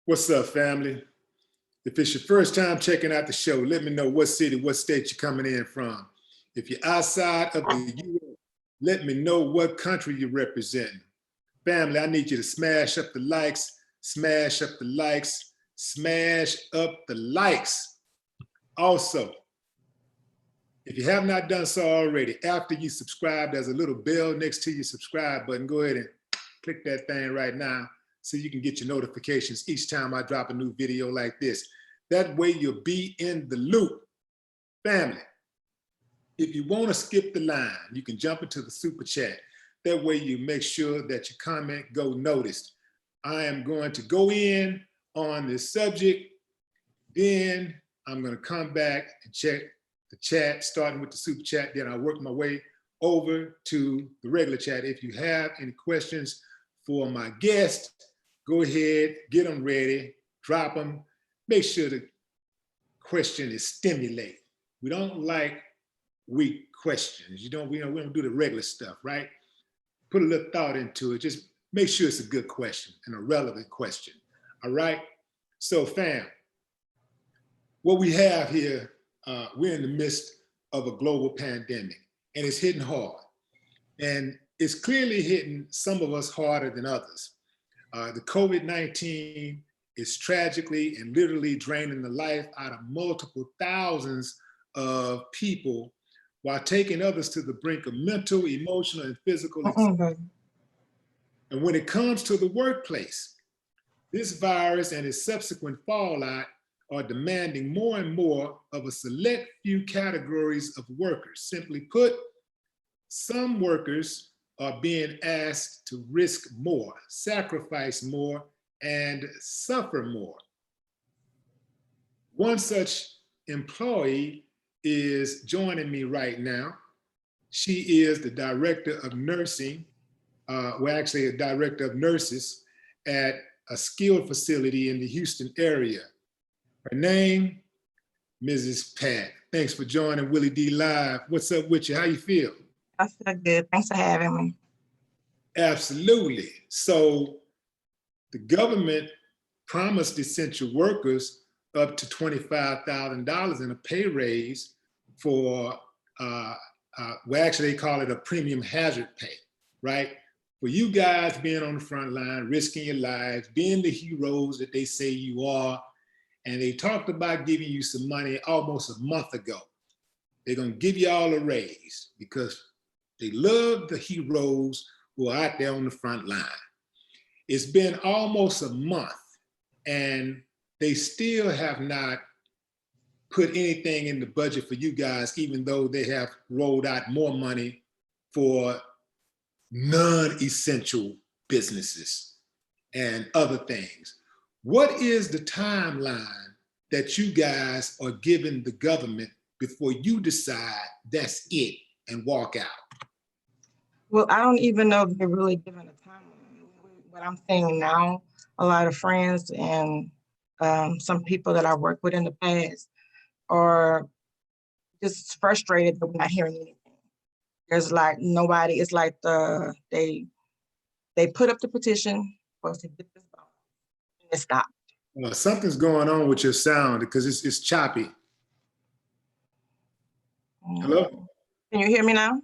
What's up, family? If it's your first time checking out the show, let me know what city, what state you're coming in from. If you're outside of the U.S., let me know what country you're representing. Family, I need you to smash up the likes, smash up the likes, smash up the likes. Also, if you have not done so already, after you subscribe, there's a little bell next to your subscribe button. Go ahead and click that thing right now so you can get your notifications each time I drop a new video like this. That way you'll be in the loop. Family, if you want to skip the line, you can jump into the super chat. That way you make sure that your comment go noticed. I am going to go in on this subject, then I'm going to come back and check the chat, starting with the super chat, then I'll work my way over to the regular chat. If you have any questions for my guest, go ahead, get them ready, drop them. Make sure the question is stimulating. We don't like weak questions. We don't do the regular stuff, right? Put a little thought into it. Just make sure it's a good question and a relevant question. All right. So, fam, what we have here, we're in the midst of a global pandemic, and it's hitting hard. And it's clearly hitting some of us harder than others. The COVID-19 is tragically and literally draining the life out of multiple thousands of people while taking others to the brink of mental, emotional, and physical exhaustion. And when it comes to the workplace, this virus and its subsequent fallout are demanding more and more of a select few categories of workers. Simply put, some workers are being asked to risk more, sacrifice more, and suffer more. One such employee is joining me right now. She is the director of nursing, actually a director of nurses at a skilled facility in the Houston area. Her name, Mrs. Pat. Thanks for joining WillieDLive. What's up with you? How you feel? I feel good. Thanks for having me. Absolutely. So the government promised essential workers up to $25,000 in a pay raise for, actually they call it a premium hazard pay, right? For you guys being on the front line, risking your lives, being the heroes that they say you are. And they talked about giving you some money almost a month ago. They're gonna give you all a raise because they love the heroes who are out there on the front line. It's been almost a month and they still have not put anything in the budget for you guys, even though they have rolled out more money for non-essential businesses and other things. What is the timeline that you guys are giving the government before you decide that's it and walk out? Well, I don't even know if they're really giving a timeline. What I'm seeing now, a lot of friends and some people that I worked with in the past are just frustrated that we're not hearing anything. There's like nobody, it's like they put up the petition for us to get this vote and it stopped. Something's going on with your sound because it's choppy. Hello? Can you hear me now?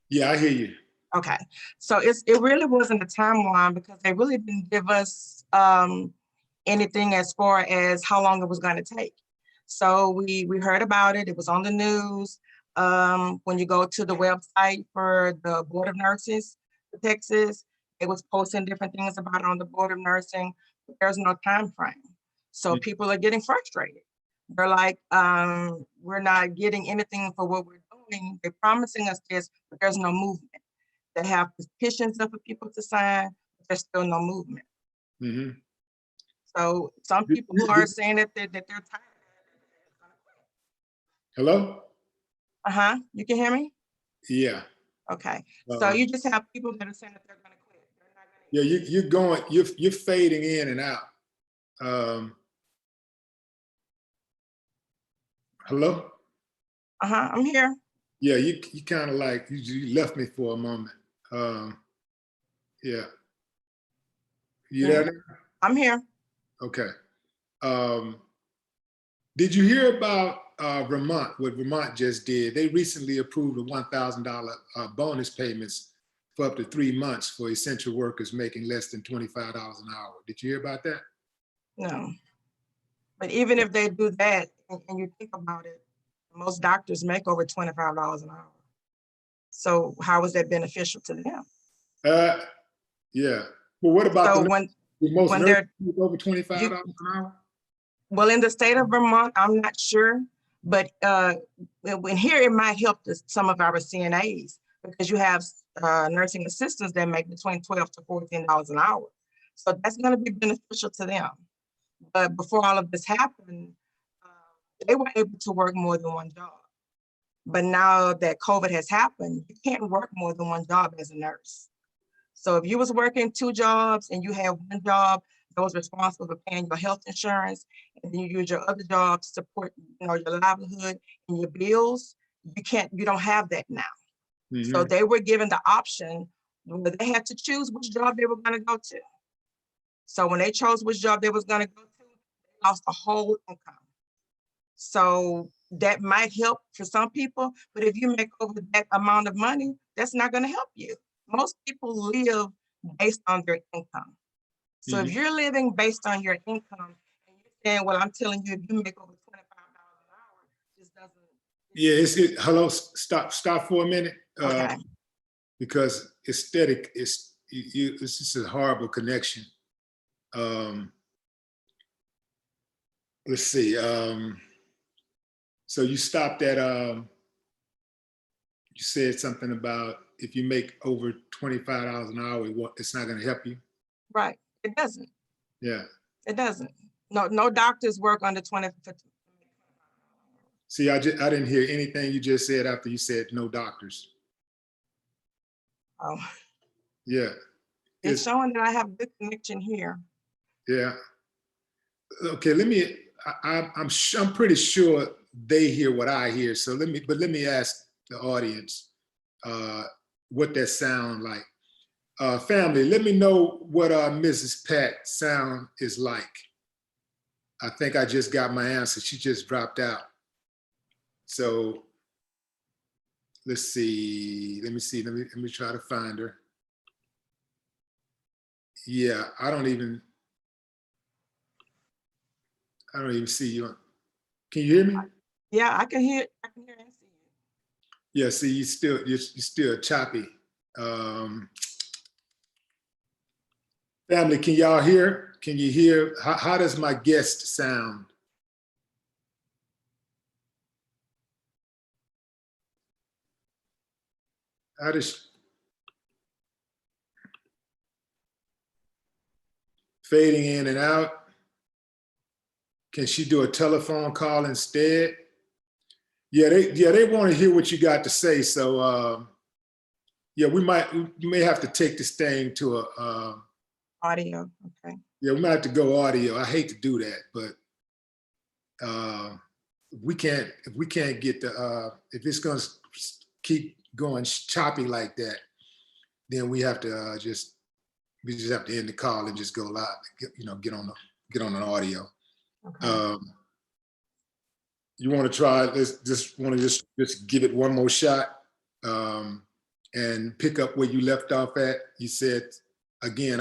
Yeah, I hear you. Okay, so it really wasn't a timeline because they really didn't give us anything as far as how long it was going to take. So we heard about it. It was on the news. When you go to the website for the Board of Nurses for Texas, it was posting different things about it on the Board of Nursing. But there's no time frame. So people are getting frustrated. They're like, we're not getting anything for what we're doing. They're promising us this, but there's no movement. They have petitions up for people to sign, but there's still no movement. Mm-hmm. So some people who are saying that they're tired. Hello? Uh-huh, you can hear me? Yeah. Okay, so you just have people that are saying that they're gonna quit. They're not gonna you're fading in and out. Hello? Uh-huh, I'm here. Yeah, you kind of like, you left me for a moment. Yeah. You there now? I'm here. Okay. Did you hear about Vermont, what Vermont just did? They recently approved a $1,000 bonus payments for up to 3 months for essential workers making less than $25 an hour. Did you hear about that? No. But even if they do that, and you think about it, most doctors make over $25 an hour. So how is that beneficial to them? Yeah. Well, what about So most when nurses they're, make over $25 you, an hour? well, in the state of Vermont, I'm not sure, but when here it might help some of our CNAs because you have nursing assistants that make between $12 to $14 an hour. So that's going to be beneficial to them. But before all of this happened, they were able to work more than one job. But now that COVID has happened, you can't work more than one job as a nurse. So if you was working 2 jobs and you have one job that was responsible for paying your health insurance, and then you use your other job to support, your livelihood and your bills, you don't have that now. Mm-hmm. So they were given the option where they had to choose which job they were going to go to. So when they chose which job they was going to go to, they lost the whole income. So that might help for some people, but if you make over that amount of money, that's not going to help you. Most people live based on their income. So if you're living based on your income and you're saying, well, I'm telling you, if you make over $25 an hour, this doesn't. Yeah, hello, stop for a minute. Okay. Because it's static, it's just a horrible connection. Let's see. So you stopped at, you said something about if you make over $25 an hour, it's not going to help you. Right. It doesn't. Yeah. It doesn't. No doctors work under 20. See, I didn't hear anything you just said after you said no doctors. Oh. Yeah. It's showing that I have good connection here. Yeah. Okay, I'm pretty sure they hear what I hear. So let me ask the audience what that sound like. Family, let me know what Mrs. Pat sound is like. I think I just got my answer. She just dropped out. So let's see. Let me try to find her. Yeah, I don't even see you. Can you hear me? Yeah, I can hear and see you. Yeah, see, you're still choppy. Family, can y'all hear? Can you hear? How does my guest sound? How does fading in and out? Can she do a telephone call instead? Yeah, they want to hear what you got to say. So yeah, we may have to take this thing to a Audio. Okay. yeah, we might have to go audio. I hate to do that, but if we can't get the if it's gonna keep going choppy like that, then we have to just have to end the call and just go live. Get on an audio. Okay. You want to try? Just give it one more shot and pick up where you left off at. You said again,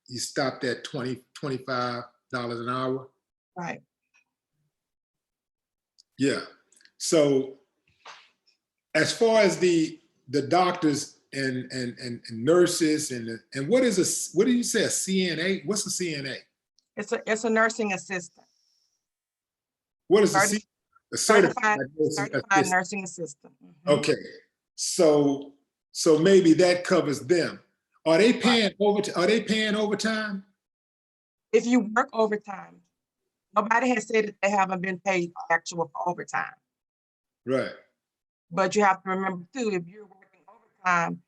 you stopped at $25 an hour. Right. Yeah. So as far as the doctors and nurses and what do you say, a CNA? What's a CNA? It's a nursing assistant. What is a certified nursing assistant? Okay. So maybe that covers them. Are they paying overtime? If you work overtime, nobody has said that they haven't been paid actual for overtime. Right. But you have to remember too, if you're working overtime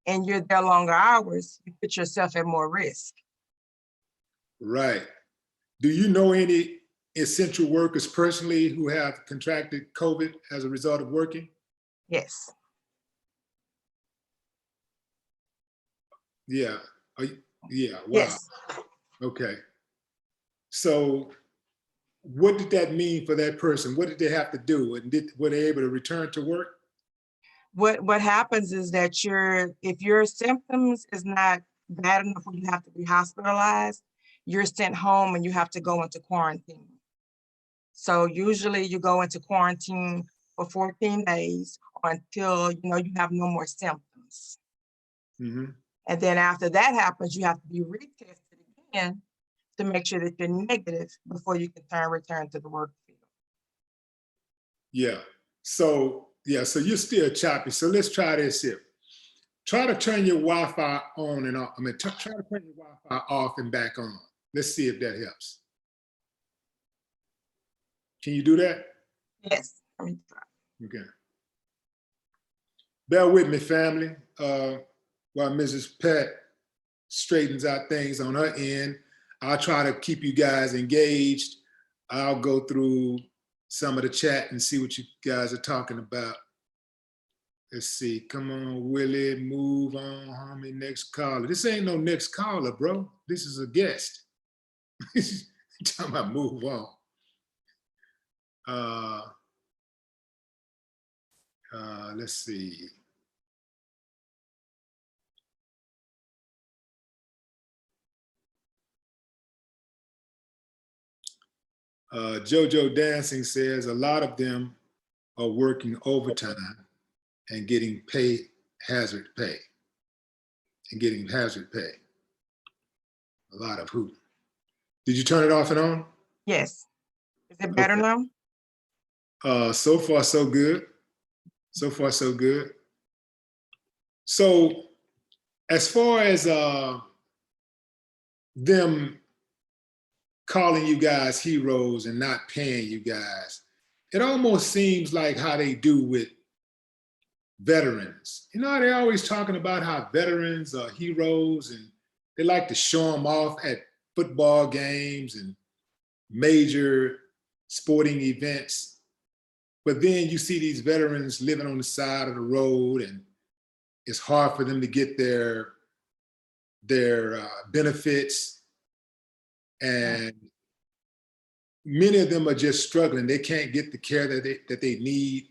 and you're there longer hours, you put yourself at more risk. Right. Do you know any essential workers personally who have contracted COVID as a result of working? Yes. Yeah. Yeah. Wow. Yes. Okay. So what did that mean for that person? What did they have to do? And were they able to return to work? What happens is that if your symptoms is not bad enough where you have to be hospitalized, you're sent home and you have to go into quarantine. So usually you go into quarantine for 14 days until you have no more symptoms. Mm-hmm. And then after that happens, you have to be retested again to make sure that you're negative before you can return to the work field. Yeah. So you're still choppy. So let's try this here. Try to turn your Wi-Fi on and off. Try to turn your Wi-Fi off and back on. Let's see if that helps. Can you do that? Yes. Let me try. Okay. Bear with me, family, while Mrs. Pat straightens out things on her end. I'll try to keep you guys engaged. I'll go through some of the chat and see what you guys are talking about. Let's see. Come on, Willie, move on, homie. Next caller. This ain't no next caller, bro. This is a guest. Talking about move on. Let's see. JoJo Dancing says a lot of them are working overtime and getting hazard pay. A lot of who? Did you turn it off and on? Yes. Is it better now? So far, so good. So far, so good. So as far as them calling you guys heroes and not paying you guys, it almost seems like how they do with veterans. You know, they're always talking about how veterans are heroes and they like to show them off at football games and major sporting events. But then you see these veterans living on the side of the road and it's hard for them to get their benefits. And many of them are just struggling. They can't get the care that they need.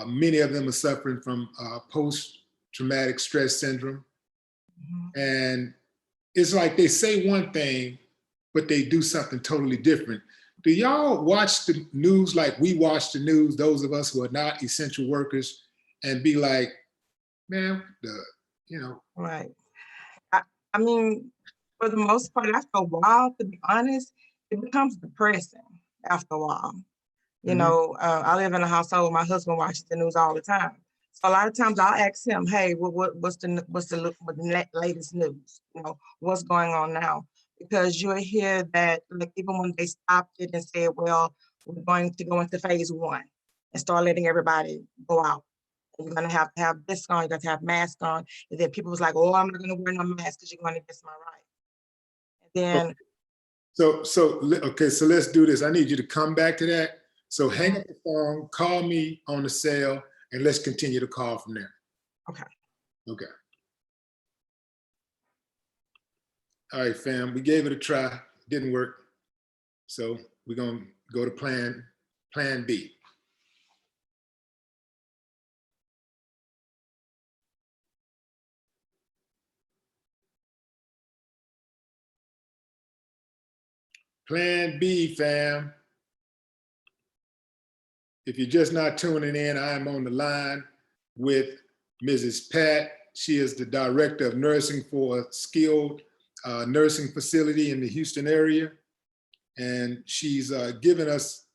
Many of them are suffering from post-traumatic stress syndrome. Mm-hmm. And it's like they say one thing, but they do something totally different. Do y'all watch the news like we watch the news, those of us who are not essential workers, and be like, man, Right. I mean, for the most part, after a while, to be honest, it becomes depressing after a while. You know, I live in a household where my husband watches the news all the time. So a lot of times I'll ask him, hey, what's the latest news? You know, what's going on now? Because you'll hear that, like, even when they stopped it and said, well, we're going to go into phase 1 and start letting everybody go out. You're going to have this on, you got to have mask on. And then people was like, oh, I'm not going to wear no mask because you're going to miss my right. And then. Okay, so let's do this. I need you to come back to that. So hang up the phone, call me on the cell, and let's continue to call from there. Okay. Okay. All right, fam, we gave it a try. Didn't work. So we're going to go to plan B. Plan B, fam. If you're just not tuning in, I am on the line with Mrs. Pat. She is the Director of Nursing for a skilled nursing facility in the Houston area. And she's given us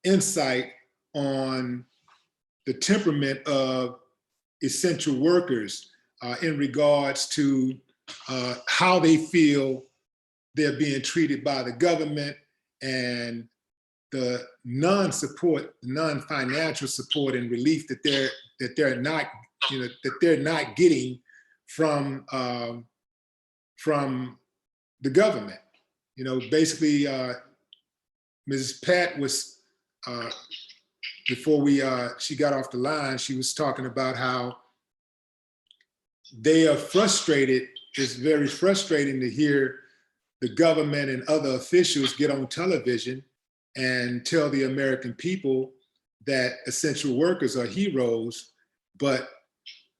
insight on the temperament of essential workers in regards to how they feel they're being treated by the government and the non-financial support and relief that they're not getting from the government. You know, basically, Mrs. Pat was before she got off the line. She was talking about how they are frustrated. It's very frustrating to hear the government and other officials get on television and tell the American people that essential workers are heroes, but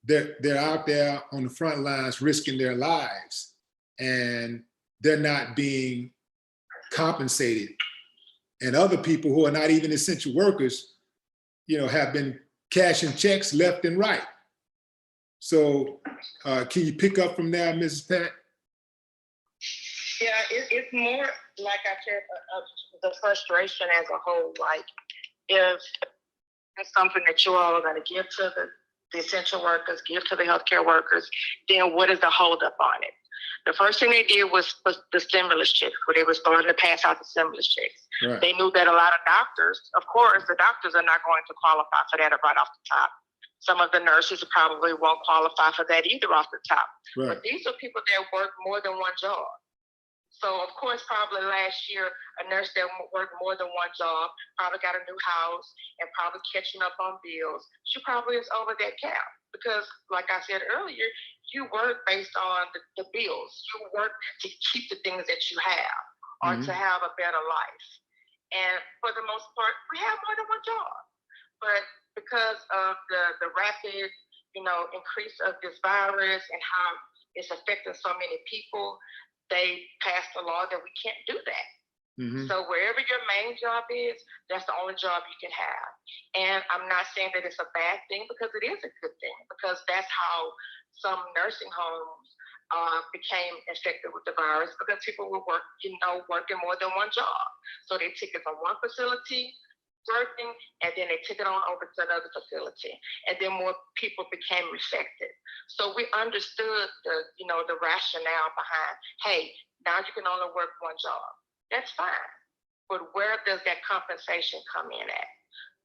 they're out there on the front lines risking their lives, and they're not being compensated. And other people who are not even essential workers, have been cashing checks left and right. So can you pick up from there, Mrs. Pat? Yeah, it's more, like I said, the frustration as a whole. Like, if it's something that you all are going to give to the essential workers, give to the healthcare workers, then what is the holdup on it? The first thing they did was the stimulus checks, where they were starting to pass out the stimulus checks. Right. They knew that a lot of doctors, of course, the doctors are not going to qualify for that right off the top. Some of the nurses probably won't qualify for that either off the top. Right. But these are people that work more than one job. So, of course, probably last year, a nurse that worked more than one job probably got a new house and probably catching up on bills. She probably is over that cap because, like I said earlier, you work based on the bills. You work to keep the things that you have or to have a better life. And for the most part, we have more than one job. But because of the rapid, increase of this virus and how it's affecting so many people, they passed a law that we can't do that. So wherever your main job is, that's the only job you can have. And I'm not saying that it's a bad thing, because it is a good thing, because that's how some nursing homes became infected with the virus, because people were working more than one job. So they took it from one facility working, and then they took it on over to another facility, and then more people became infected. So we understood the rationale behind, hey, now you can only work one job. That's fine, but where does that compensation come in at?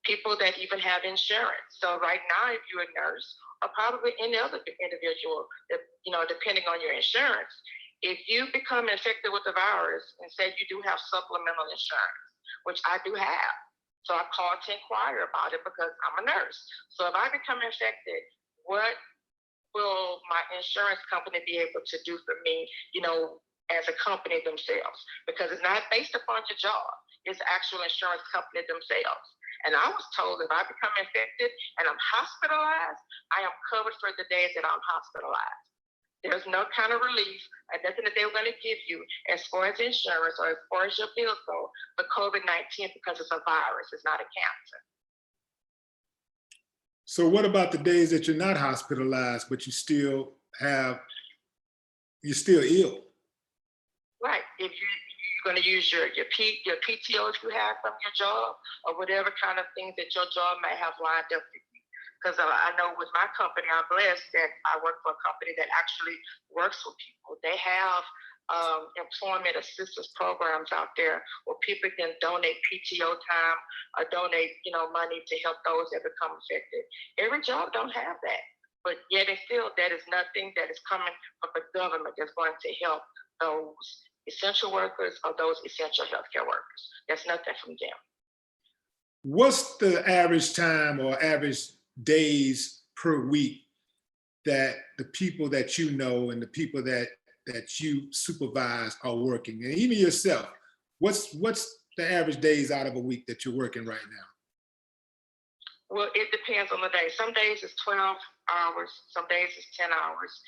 People that even have insurance. So right now, if you're a nurse, or probably any other individual, depending on your insurance, if you become infected with the virus and say you do have supplemental insurance, which I do have. So I called to inquire about it because I'm a nurse. So if I become infected, what will my insurance company be able to do for me, as a company themselves? Because it's not based upon your job. It's the actual insurance company themselves. And I was told if I become infected and I'm hospitalized, I am covered for the days that I'm hospitalized. There's no kind of relief and nothing that they were going to give you as far as insurance or as far as your bills go for COVID-19, because it's a virus, it's not a cancer. So what about the days that you're not hospitalized, but you're still ill? Right. If you're going to use your PTO if you have from your job, or whatever kind of things that your job may have lined up for you. Because I know with my company, I'm blessed that I work for a company that actually works with people. They have employment assistance programs out there where people can donate PTO time or donate, money to help those that become affected. Every job don't have that, but yet and still, that is nothing that is coming from the government that's going to help those essential workers or those essential healthcare workers. That's nothing from them. What's the average time or average days per week that the people that you know and the people that you supervise are working? And even yourself, what's the average days out of a week that you're working right now? Well, it depends on the day. Some days it's 12 hours, some days it's 10 hours.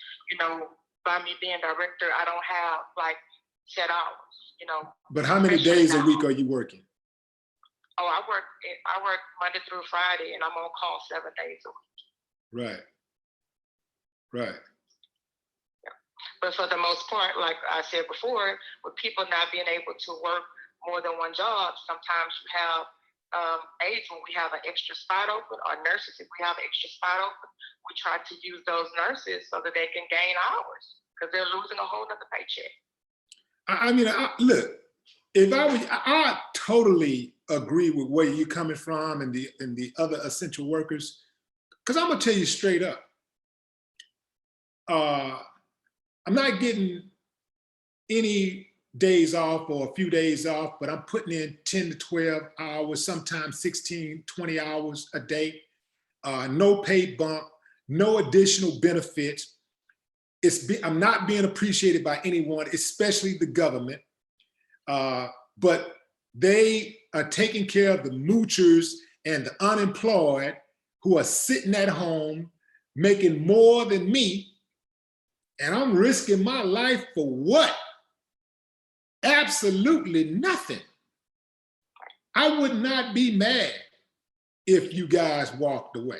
By me being director, I don't have set hours, But how many days a week are you working? Oh, I work Monday through Friday, and I'm on call 7 days a week. Right. Yeah. But for the most part, like I said before, with people not being able to work more than one job, sometimes you have aides when we have an extra spot open, or nurses if we have an extra spot open, we try to use those nurses so that they can gain hours, because they're losing a whole nother paycheck. Look, if I totally agree with where you're coming from and the other essential workers, because I'm gonna tell you straight up, I'm not getting any days off or a few days off, but I'm putting in 10 to 12 hours, sometimes 16, 20 hours a day, no paid bump, no additional benefits. I'm not being appreciated by anyone, especially the government. But they are taking care of the moochers and the unemployed who are sitting at home making more than me. And I'm risking my life for what? Absolutely nothing. I would not be mad if you guys walked away.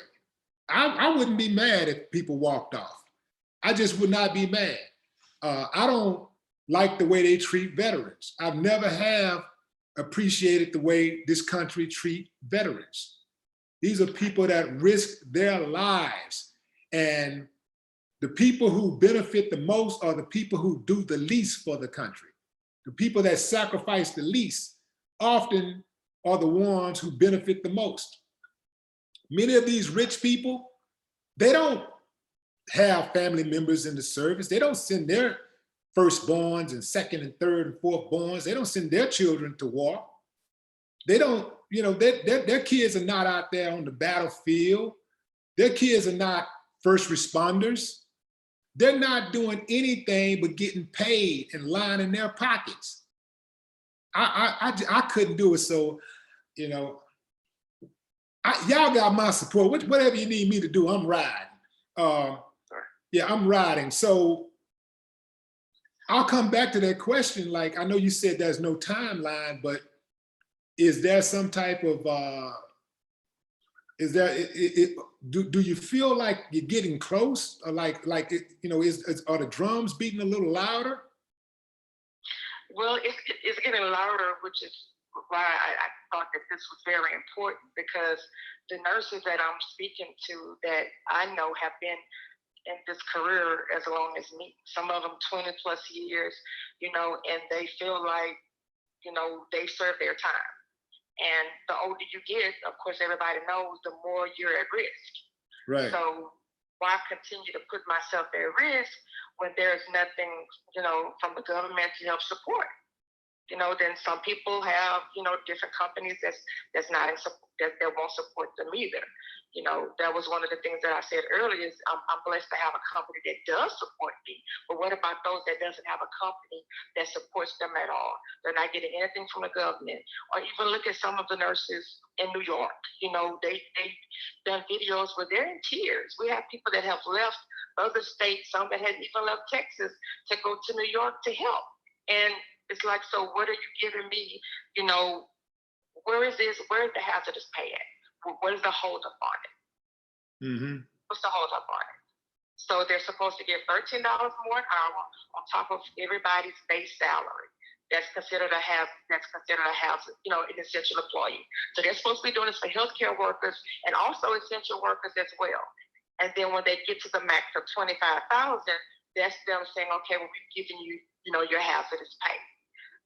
I wouldn't be mad if people walked off. I just would not be mad. I don't like the way they treat veterans. I've never have appreciated the way this country treat veterans. These are people that risk their lives. And the people who benefit the most are the people who do the least for the country. The people that sacrifice the least often are the ones who benefit the most. Many of these rich people, they don't have family members in the service. They don't send their firstborns and second and third and fourthborns. They don't send their children to war. They don't, you know, their kids are not out there on the battlefield. Their kids are not first responders. They're not doing anything but getting paid and lining their pockets. I couldn't do it. So, you know, y'all got my support. Whatever you need me to do, I'm riding. Yeah, I'm riding. So I'll come back to that question. Like, I know you said there's no timeline, but is there some type of, do you feel like you're getting close? Or you know, are the drums beating a little louder? Well, it's getting louder, which is why I thought that this was very important, because the nurses that I'm speaking to that I know have been in this career as long as me, some of them 20 plus years, you know, and they feel like, you know, they served their time. And the older you get, of course, everybody knows, the more you're at risk. Right. So why continue to put myself at risk when there's nothing, you know, from the government to help support? You know, then some people have, you know, different companies that's not in support, that won't support them either. You know, that was one of the things that I said earlier is I'm blessed to have a company that does support me. But what about those that doesn't have a company that supports them at all? They're not getting anything from the government. Or even look at some of the nurses in New York. You know, they've done videos where they're in tears. We have people that have left other states, some that had even left Texas to go to New York to help. And it's like, so what are you giving me? You know, where is the hazardous pay at? What is the holdup on it? Mm-hmm. What's the holdup on it? So they're supposed to get $13 more an hour on top of everybody's base salary. That's considered a you know, an essential employee. So they're supposed to be doing this for healthcare workers and also essential workers as well. And then when they get to the max of $25,000, that's them saying, okay, well, we've given you, you know, your hazardous pay.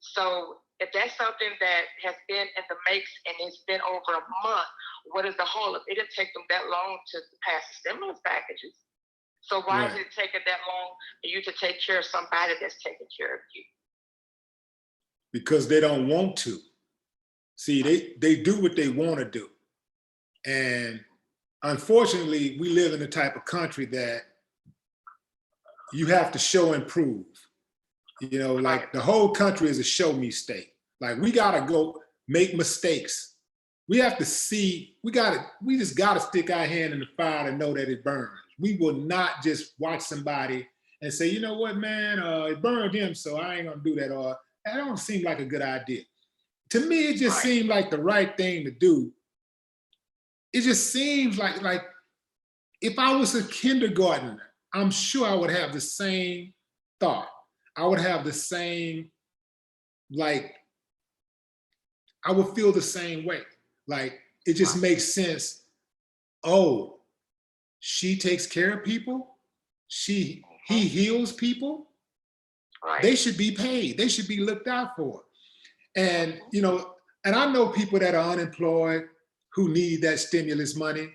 So if that's something that has been in the makes and it's been over a month, what is the holdup? It didn't take them that long to pass the stimulus packages. So why is it taking that long for you to take care of somebody that's taking care of you? Because they don't want to. See, they do what they want to do. And unfortunately, we live in a type of country that you have to show and prove. You know, like the whole country is a show me state. Like we gotta go make mistakes. We have to see, we just gotta stick our hand in the fire to know that it burns. We will not just watch somebody and say, you know what, man, it burned him, so I ain't gonna do that. Or that don't seem like a good idea. To me, it just seemed like the right thing to do. It just seems like if I was a kindergartner, I'm sure I would have the same thought. I would have the same, like, I would feel the same way. Like, it just makes sense. Oh, she takes care of people. He heals people. Right. They should be paid. They should be looked out for. And, you know, and I know people that are unemployed who need that stimulus money.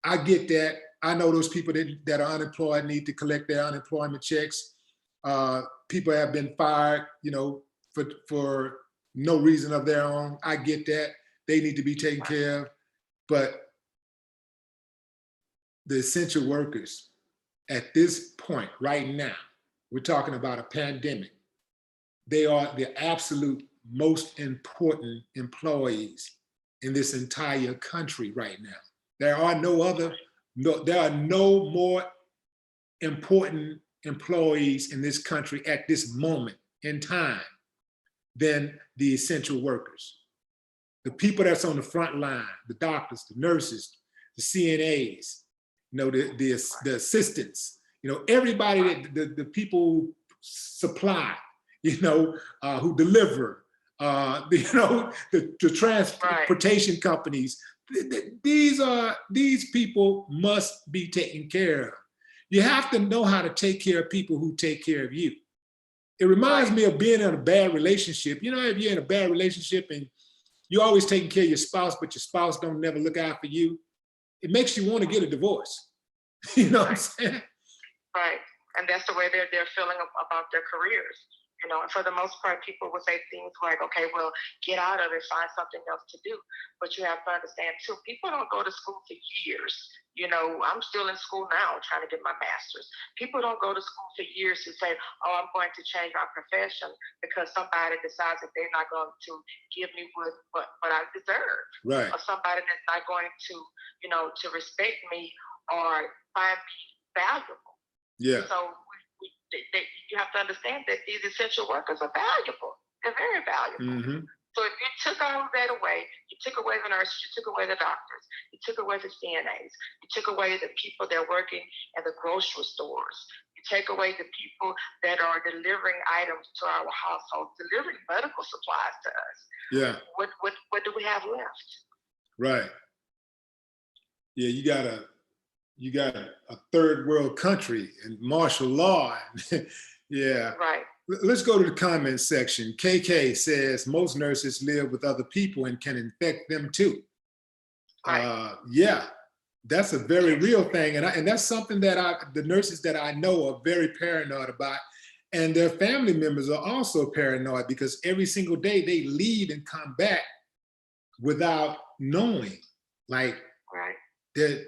I get that. I know those people that are unemployed need to collect their unemployment checks. People have been fired, you know, for no reason of their own. I get that. They need to be taken care of. But the essential workers, at this point, right now, we're talking about a pandemic. They are the absolute most important employees in this entire country right now. There are there are no more important employees in this country at this moment in time than the essential workers. The people that's on the front line, the doctors, the nurses, the CNAs, the assistants, everybody, the people who supply, who deliver, the transportation companies. These people must be taken care of. You have to know how to take care of people who take care of you. It reminds me of being in a bad relationship. If you're in a bad relationship and you're always taking care of your spouse, but your spouse don't never look out for you, it makes you want to get a divorce. You know what I'm saying? Right. And that's the way they're feeling about their careers. And for the most part, people will say things like, okay, well, get out of it, find something else to do. But you have to understand too, people don't go to school for years. I'm still in school now trying to get my master's. People don't go to school for years to say, oh, I'm going to change my profession because somebody decides that they're not going to give me what I deserve. Right. Or somebody that's not going to, to respect me or find me valuable. Yeah. So you have to understand that these essential workers are valuable. They're very valuable. Mm-hmm. So if you took all of that away, you took away the nurses, you took away the doctors, you took away the CNAs, you took away the people that are working at the grocery stores, you take away the people that are delivering items to our households, delivering medical supplies to us. Yeah. What do we have left? Right. Yeah, you got a third world country and martial law. Yeah. Right. Let's go to the comment section. KK says most nurses live with other people and can infect them too. Right. Yeah, that's a very real thing. And that's something that the nurses that I know are very paranoid about. And their family members are also paranoid because every single day they leave and come back without knowing. Like, right. They're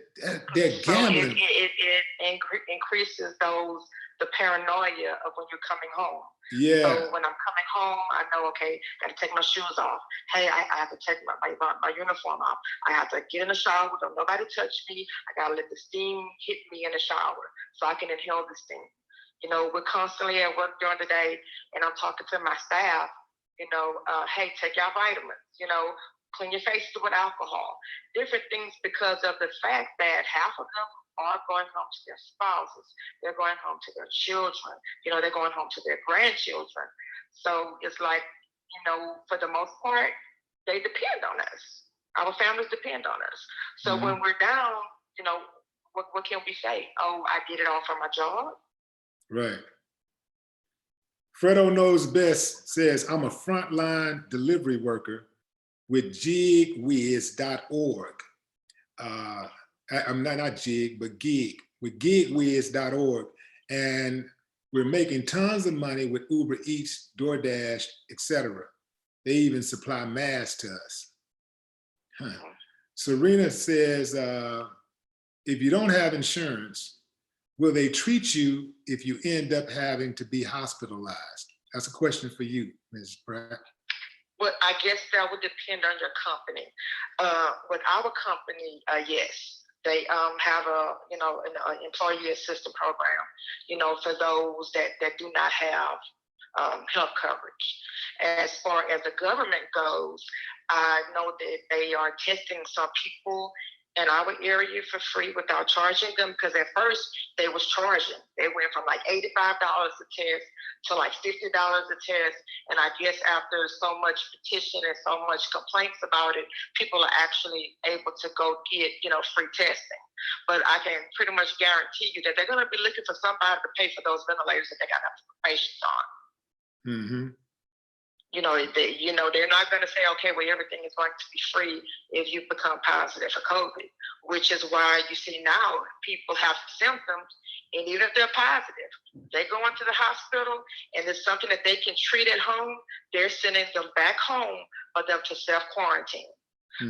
gambling. So it increases the paranoia of when you're coming home. Yeah. So when I'm coming home, I know, okay, got to take my shoes off. Hey, I have to take my uniform off. I have to get in the shower. Don't nobody touch me. I got to let the steam hit me in the shower so I can inhale this thing. We're constantly at work during the day, and I'm talking to my staff, hey, take your vitamins, clean your face with alcohol, different things, because of the fact that half of them are going home to their spouses. They're going home to their children. They're going home to their grandchildren. So it's like, for the most part, they depend on us. Our families depend on us. So when we're down, what can we say? Oh, I get it all from my job. Right. Fredo Knows Best says, I'm a frontline delivery worker with gigwiz.org. I'm not Jig, but Gig, with gigwiz.org. And we're making tons of money with Uber Eats, DoorDash, etc. They even supply masks to us. Serena says, if you don't have insurance, will they treat you if you end up having to be hospitalized? That's a question for you, Ms. Pratt. Well, I guess that would depend on your company. With our company, yes, they have an employee assistance program, for those that do not have health coverage. As far as the government goes, I know that they are testing some people in our area for free without charging them, because at first they was charging. They went from like $85 a test to like $50 a test. And I guess after so much petition and so much complaints about it, people are actually able to go get, free testing. But I can pretty much guarantee you that they're going to be looking for somebody to pay for those ventilators that they got patients on. Mm-hmm. They're not going to say, okay, well, everything is going to be free if you become positive for COVID, which is why you see now people have symptoms, and even if they're positive, they go into the hospital and it's something that they can treat at home. They're sending them back home for them to self-quarantine.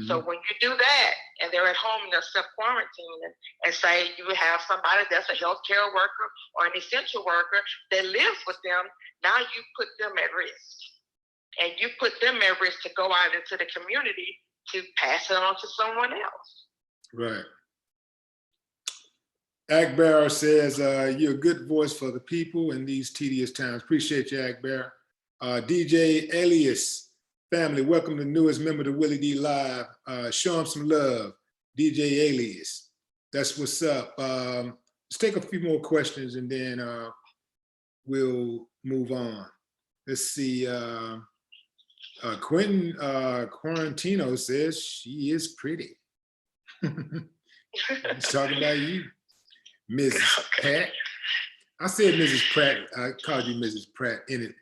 So when you do that and they're at home and they're self-quarantining and say you have somebody that's a healthcare worker or an essential worker that lives with them, now you put them at risk. And you put them at risk to go out into the community to pass it on to someone else. Right. Akbar says, you're a good voice for the people in these tedious times. Appreciate you, Akbar. DJ Elias family, welcome to the newest member to WillieDLive. Show them some love, DJ Elias. That's what's up. Let's take a few more questions and then we'll move on. Let's see. Quentin Quarantino says she is pretty. He's talking about you, Mrs. Pratt. I said Mrs. Pratt. I called you Mrs. Pratt. In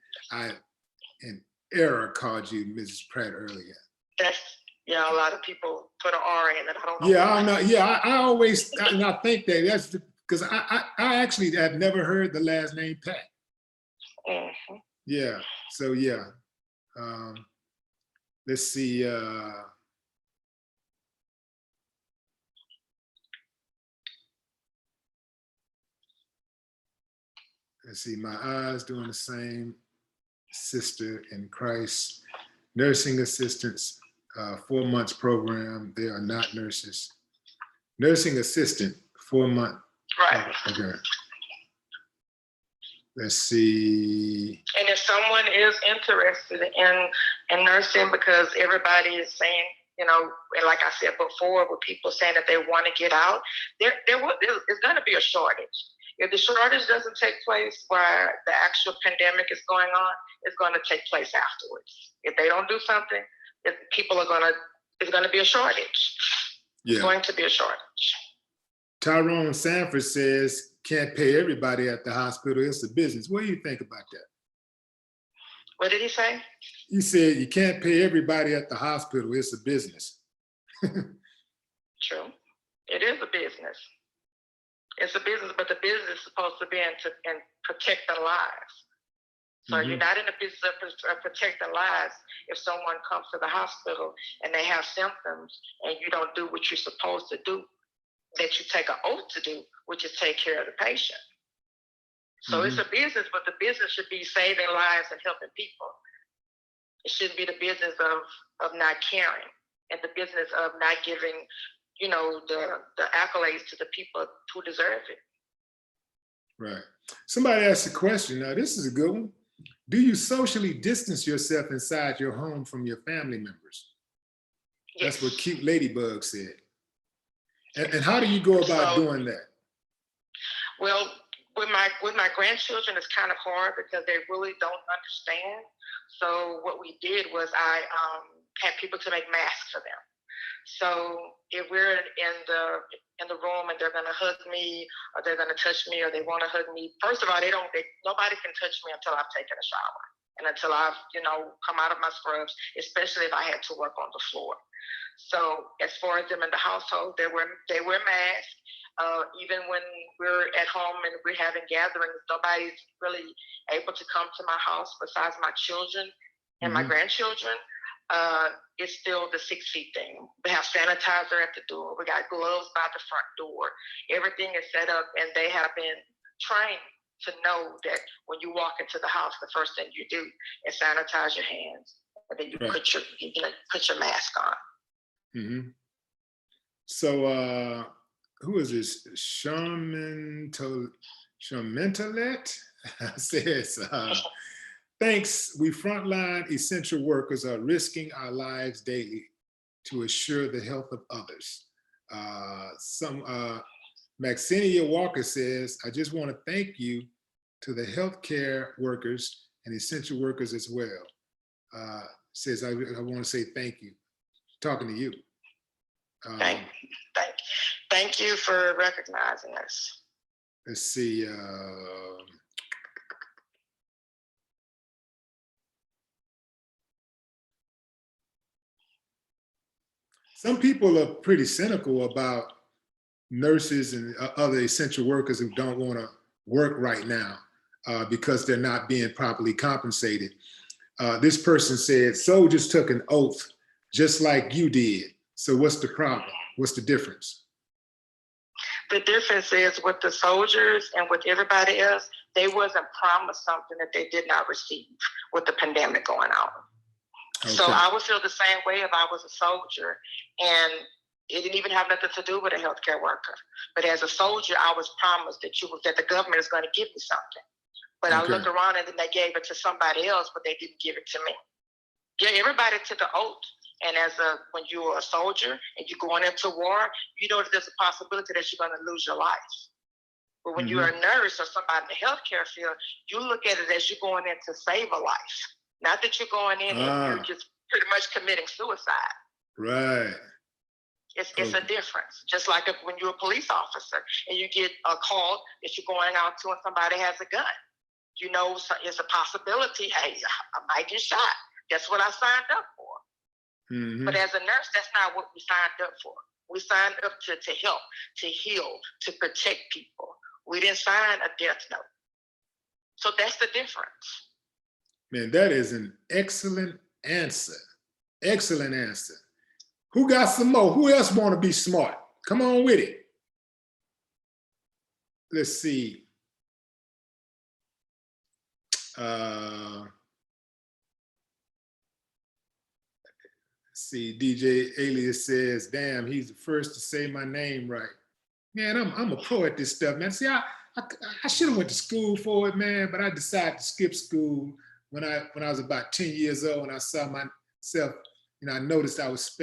error called you Mrs. Pratt earlier. That's, yeah, a lot of people put an R in it. I don't know. Yeah, I know. Yeah, I always, and I think that's because I actually have never heard the last name Pat. Mm-hmm. Yeah. So yeah. Let's see. Let's see. My eyes doing the same. Sister in Christ, nursing assistants, 4 months program. They are not nurses. Nursing assistant, 4 month. Right. Okay. Let's see. And if someone is interested in nursing, because everybody is saying, you know, and like I said before, with people saying that they want to get out, there's going to be a shortage. If the shortage doesn't take place where the actual pandemic is going on, it's going to take place afterwards. If they don't do something, it's going to be a shortage. Yeah. It's going to be a shortage. Tyrone Sanford says, can't pay everybody at the hospital. It's a business. What do you think about that? What did he say? He said, you can't pay everybody at the hospital. It's a business. True. It is a business. It's a business, but the business is supposed to be and protect the lives. So you're not in the business of protecting lives if someone comes to the hospital and they have symptoms and you don't do what you're supposed to do, that you take an oath to do, which is take care of the patient. So it's a business, but the business should be saving lives and helping people. It shouldn't be the business of not caring and the business of not giving, you know, the accolades to the people who deserve it. Right. Somebody asked a question. Now, this is a good one. Do you socially distance yourself inside your home from your family members? Yes. That's what Cute Ladybug said. And how do you go about doing that? Well, with my grandchildren, it's kind of hard because they really don't understand. So what we did was I had people to make masks for them. So if we're in the room and they're gonna hug me or they're gonna touch me or they want to hug me, first of all, nobody can touch me until I've taken a shower and until I've, you know, come out of my scrubs, especially if I had to work on the floor. So as far as them in the household, they wear masks. Even when we're at home and we're having gatherings, nobody's really able to come to my house besides my children and my grandchildren. It's still the 6 feet thing. We have sanitizer at the door. We got gloves by the front door. Everything is set up, and they have been trained to know that when you walk into the house, the first thing you do is sanitize your hands, and then you put your mask on. So, who is this? Shermantolet says, thanks. We frontline essential workers are risking our lives daily to assure the health of others. Maxinia Walker says, I just want to thank you to the healthcare workers and essential workers as well. Says, I want to say thank you. Talking to you. Thank you for recognizing us. Let's see. Some people are pretty cynical about nurses and other essential workers who don't want to work right now because they're not being properly compensated. This person said, soldiers took an oath just like you did. So what's the problem? What's the difference? The difference is with the soldiers and with everybody else, they wasn't promised something that they did not receive with the pandemic going on. Okay. So I would feel the same way if I was a soldier and it didn't even have nothing to do with a healthcare worker. But as a soldier, I was promised that the government is going to give me something. But okay. I looked around and then they gave it to somebody else, but they didn't give it to me. Yeah, everybody took an oath. And when you're a soldier and you're going into war, you know that there's a possibility that you're going to lose your life. But when you're a nurse or somebody in the healthcare field, you look at it as you're going in to save a life. Not that you're going in and you're just pretty much committing suicide. Right. It's a difference. Just like when you're a police officer and you get a call that you're going out to and somebody has a gun. You know, it's a possibility, hey, I might get shot. That's what I signed up for. Mm-hmm. But as a nurse, that's not what we signed up for. We signed up to help, to heal, to protect people. We didn't sign a death note. So that's the difference. Man, that is an excellent answer. Excellent answer. Who got some more? Who else want to be smart? Come on with it. Let's see. See, DJ Alias says, damn, he's the first to say my name right. Man, I'm a pro at this stuff, man. See, I should have went to school for it, man, but I decided to skip school when I was about 10 years old and I saw myself, you know, I noticed I was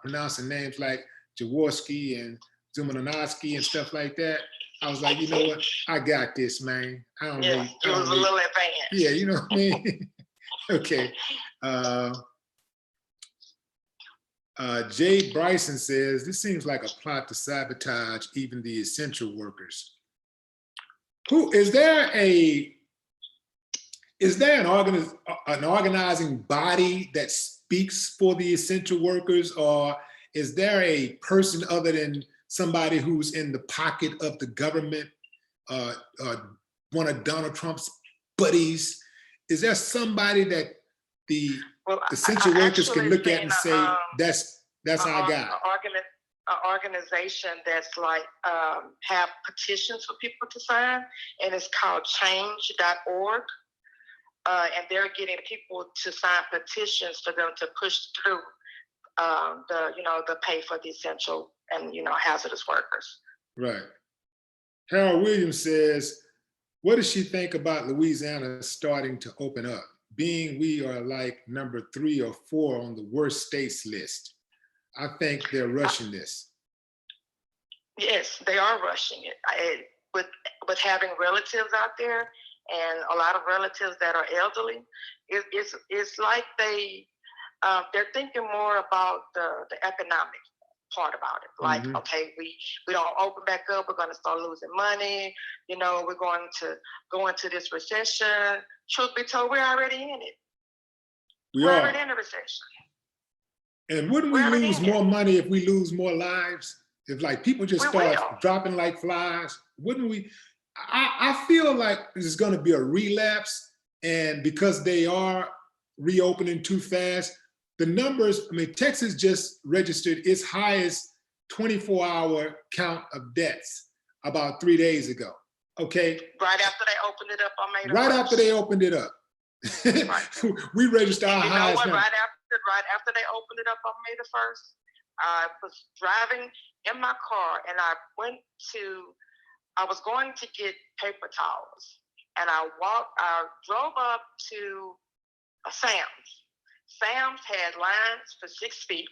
pronouncing names like Jaworski and Zumanowski and stuff like that. I was like, you know what? I got this, man. I don't it was a little advanced. Yeah, you know what I mean? Okay. Jay Bryson says, this seems like a plot to sabotage even the essential workers. Is there an organizing body that speaks for the essential workers, or is there a person other than somebody who's in the pocket of the government, one of Donald Trump's buddies? Is there somebody that the essential workers can look at and say, that's our guy? An organization that's like have petitions for people to sign, and it's called change.org. And they're getting people to sign petitions for them to push through the pay for the essential and hazardous workers. Right. Harold Williams says, what does she think about Louisiana starting to open up, being we are like number 3 or 4 on the worst states list? I think they're rushing this. Yes, they are rushing it. With having relatives out there and a lot of relatives that are elderly, it's like they're thinking more about the economic part about it. Like, okay, we don't open back up, we're going to start losing money. We're going to go into this recession. Truth be told, we're already in it. We're already in a recession. And wouldn't we lose more money if we lose more lives? If like people just start dropping like flies, wouldn't we? I feel like there's going to be a relapse, and because they are reopening too fast, the numbers, I mean, Texas just registered its highest 24-hour count of deaths about 3 days ago, okay? Right after they opened it up on May the 1st. Right after they opened it up. Right. We registered our highest number. Right after they opened it up on May the 1st, I was driving in my car and I was going to get paper towels, and I drove up to a Sam's. Sam's had lines for 6 feet.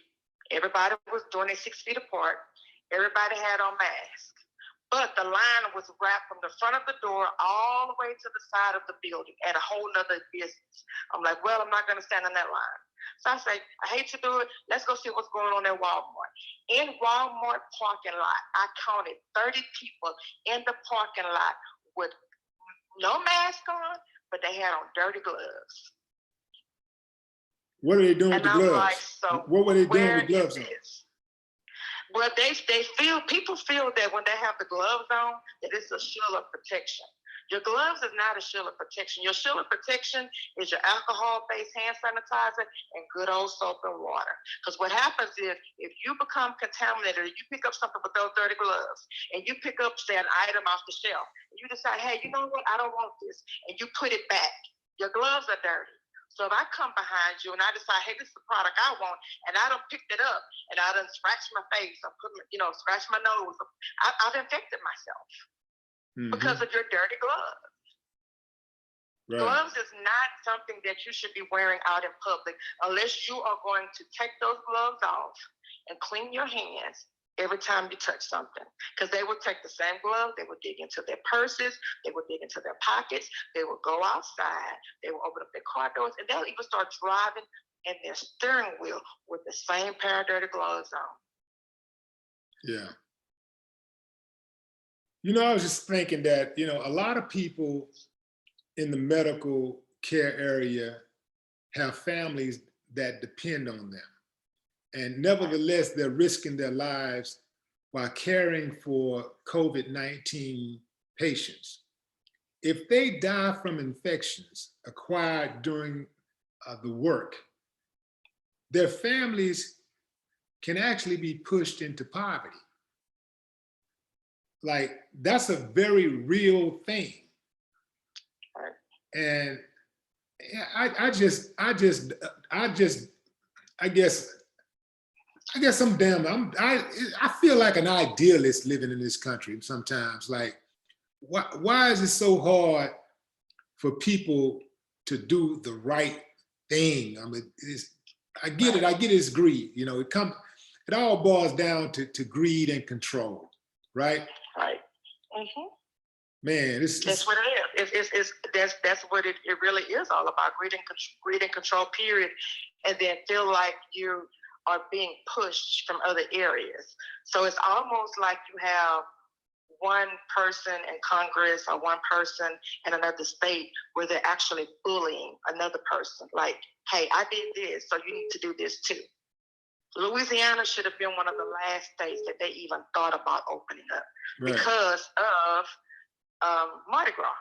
Everybody was doing it 6 feet apart. Everybody had on masks. But the line was wrapped from the front of the door all the way to the side of the building at a whole nother business. I'm like, well, I'm not going to stand in that line. So I say, I hate to do it. Let's go see what's going on at Walmart. In Walmart parking lot, I counted 30 people in the parking lot with no mask on, but they had on dirty gloves. What are they doing with the gloves? Like, so what were they doing with gloves on? Well, people feel that when they have the gloves on, that it's a shield of protection. Your gloves is not a shield of protection. Your shield of protection is your alcohol-based hand sanitizer and good old soap and water. Because what happens is if you become contaminated, or you pick up something with those dirty gloves, and you pick up, say, an item off the shelf, and you decide, hey, you know what, I don't want this, and you put it back, your gloves are dirty. So if I come behind you and I decide, hey, this is the product I want, and I done picked it up, and I done scratched my face, or scratched my nose, I've infected myself because of your dirty gloves. Right. Gloves is not something that you should be wearing out in public unless you are going to take those gloves off and clean your hands every time you touch something. Because they will take the same glove, they will dig into their purses, they will dig into their pockets, they will go outside, they will open up their car doors, and they'll even start driving in their steering wheel with the same pair of dirty gloves on. Yeah. You know, I was just thinking that, you know, a lot of people in the medical care area have families that depend on them. And nevertheless, they're risking their lives while caring for COVID-19 patients. If they die from infections acquired during the work, their families can actually be pushed into poverty. Like, that's a very real thing. And I guess I'm damn, I feel like an idealist living in this country sometimes. Like, why is it so hard for people to do the right thing? I mean, I get it, it's greed. You know, it all boils down to greed and control, right? Right. Mm-hmm. Man, that's what it is. That's what it really is all about, greed and control, period. And then feel like you are being pushed from other areas. So it's almost like you have one person in Congress or one person in another state where they're actually bullying another person. Like, hey, I did this, so you need to do this too. Louisiana should have been one of the last states that they even thought about opening up because of Mardi Gras.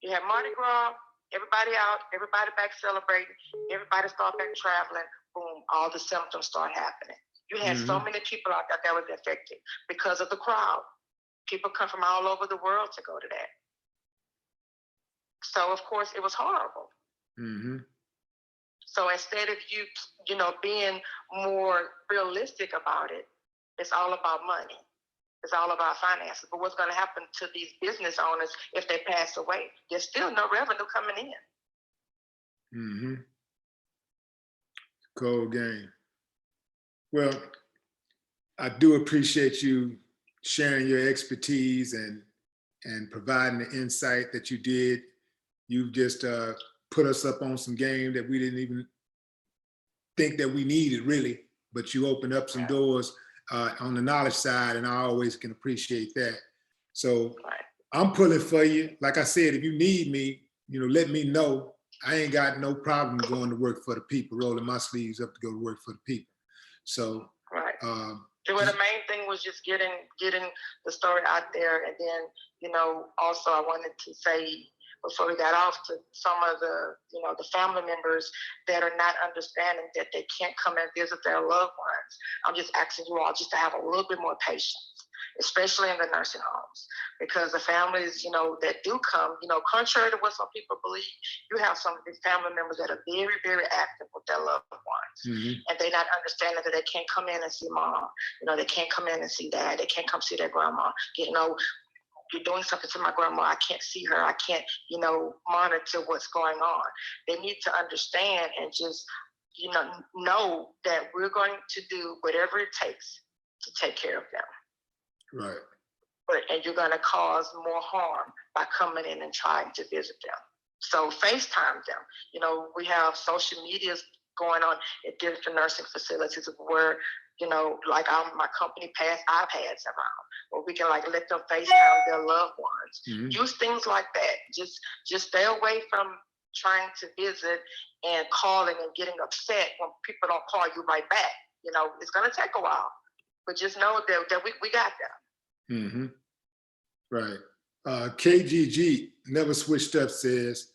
You have Mardi Gras, everybody out, everybody back celebrating, everybody start back traveling, boom, all the symptoms start happening. You had so many people out there that was infected because of the crowd. People come from all over the world to go to that. So of course it was horrible. Mm-hmm. So instead of you being more realistic about it, it's all about money. It's all about finances. But what's going to happen to these business owners if they pass away? There's still no revenue coming in. Mm-hmm. Cold game. Well, I do appreciate you sharing your expertise and providing the insight that you did. You've just put us up on some game that we didn't even think that we needed, really. But you opened up some doors on the knowledge side, and I always can appreciate that. So I'm pulling for you. Like I said, if you need me, let me know. I ain't got no problem going to work for the people, rolling my sleeves up to go to work for the people. So well, the main thing was just getting the story out there, and then also I wanted to say before we got off to some of the the family members that are not understanding that they can't come and visit their loved ones. I'm just asking you all just to have a little bit more patience, especially in the nursing homes, because the families that do come, contrary to what some people believe, you have some of these family members that are very, very active with their loved ones, and they're not understanding that they can't come in and see mom, they can't come in and see dad, they can't come see their grandma, you're doing something to my grandma, I can't see her, I can't, monitor what's going on. They need to understand and just, know that we're going to do whatever it takes to take care of them. Right. And you're going to cause more harm by coming in and trying to visit them. So FaceTime them. We have social medias going on at different nursing facilities where, like my company pass iPads around, where we can let them FaceTime their loved ones. Use things like that. Just stay away from trying to visit and calling and getting upset when people don't call you right back. It's going to take a while, but just know that we got them. Right. KGG Never Switched Up says,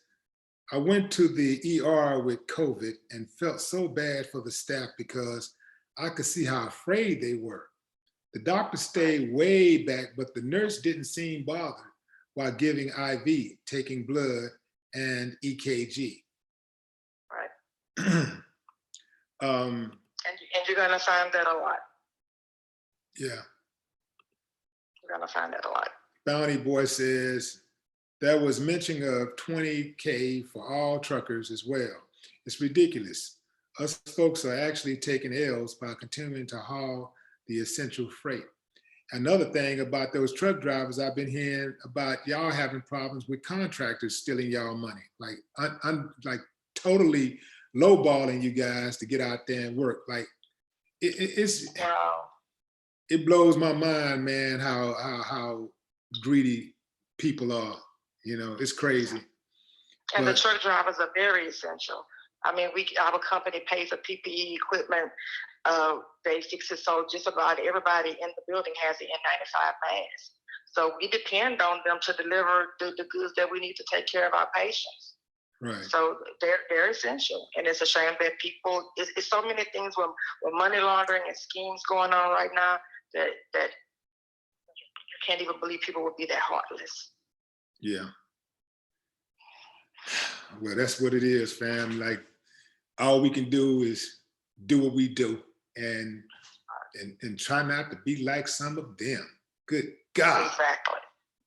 I went to the ER with COVID and felt so bad for the staff because I could see how afraid they were. The doctor stayed way back, but the nurse didn't seem bothered while giving IV, taking blood, and EKG. Right. And you're gonna find that a lot. Yeah. You're gonna find that a lot. Bounty Boy says, there was mention of 20K for all truckers as well. It's ridiculous. Us folks are actually taking L's by continuing to haul the essential freight. Another thing about those truck drivers, I've been hearing about y'all having problems with contractors stealing y'all money, like like totally lowballing you guys to get out there and work. Like Wow. It blows my mind, man, how greedy people are. You know, it's crazy. And the truck drivers are very essential. I mean, our company pays for PPE equipment. They fix it so just about everybody in the building has an N95 mask. So we depend on them to deliver the goods that we need to take care of our patients. Right. So they're essential. And it's a shame that people, it's so many things with money laundering and schemes going on right now that you can't even believe people would be that heartless. Yeah. Well, that's what it is, fam. Like, all we can do is do what we do and try not to be like some of them. Good God. Exactly.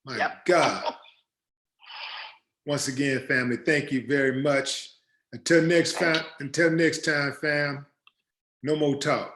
My God. Once again, family, thank you very much. Until next time, fam, no more talk.